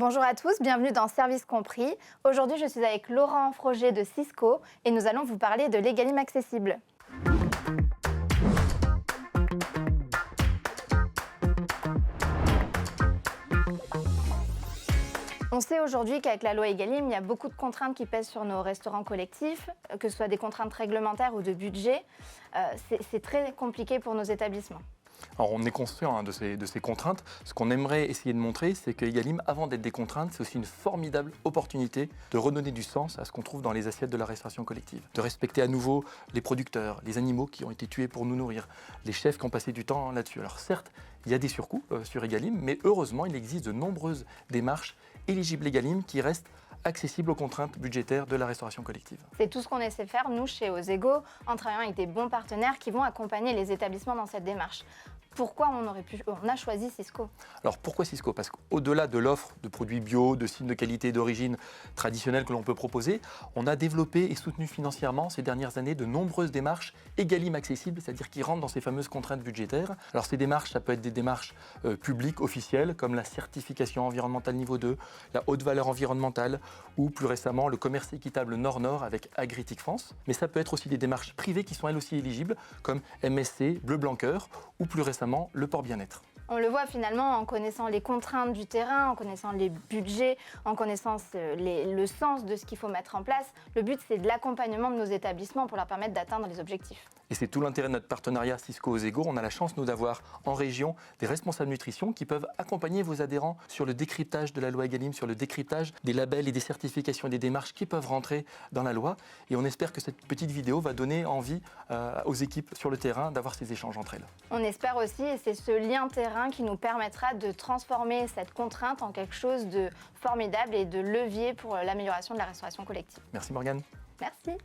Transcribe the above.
Bonjour à tous, bienvenue dans Service Compris. Aujourd'hui, je suis avec Laurent Froger de Cisco et nous allons vous parler de l'Egalim accessible. On sait aujourd'hui qu'avec la loi Egalim, il y a beaucoup de contraintes qui pèsent sur nos restaurants collectifs, que ce soit des contraintes réglementaires ou de budget. C'est très compliqué pour nos établissements. Alors on est conscient de ces contraintes. Ce qu'on aimerait essayer de montrer, c'est que Egalim, avant d'être des contraintes, c'est aussi une formidable opportunité de redonner du sens à ce qu'on trouve dans les assiettes de la restauration collective. De respecter à nouveau les producteurs, les animaux qui ont été tués pour nous nourrir, les chefs qui ont passé du temps là-dessus. Alors certes, il y a des surcoûts sur Egalim, mais heureusement, il existe de nombreuses démarches éligibles Egalim qui restent accessibles aux contraintes budgétaires de la restauration collective. C'est tout ce qu'on essaie de faire, nous, chez Ozego, en travaillant avec des bons partenaires qui vont accompagner les établissements dans cette démarche. Pourquoi on a choisi Cisco? Alors pourquoi Cisco? Parce qu'au-delà de l'offre de produits bio, de signes de qualité et d'origine traditionnels que l'on peut proposer, on a développé et soutenu financièrement ces dernières années de nombreuses démarches Egalim accessibles, c'est-à-dire qui rentrent dans ces fameuses contraintes budgétaires. Alors ces démarches, ça peut être des démarches publiques, officielles, comme la certification environnementale niveau 2, la haute valeur environnementale, ou plus récemment le commerce équitable Nord-Nord avec Agritic France. Mais ça peut être aussi des démarches privées qui sont elles aussi éligibles, comme MSC, Bleu Blanc Cœur, ou plus récemment le port bien-être. On le voit finalement en connaissant les contraintes du terrain, en connaissant les budgets, en connaissant le sens de ce qu'il faut mettre en place. Le but, c'est de l'accompagnement de nos établissements pour leur permettre d'atteindre les objectifs. Et c'est tout l'intérêt de notre partenariat Cisco-Ozego. On a la chance, nous, d'avoir en région des responsables nutrition qui peuvent accompagner vos adhérents sur le décryptage de la loi Egalim, sur le décryptage des labels et des certifications et des démarches qui peuvent rentrer dans la loi. Et on espère que cette petite vidéo va donner envie aux équipes sur le terrain d'avoir ces échanges entre elles. On espère aussi, et c'est ce lien terrain qui nous permettra de transformer cette contrainte en quelque chose de formidable et de levier pour l'amélioration de la restauration collective. Merci Morgane. Merci.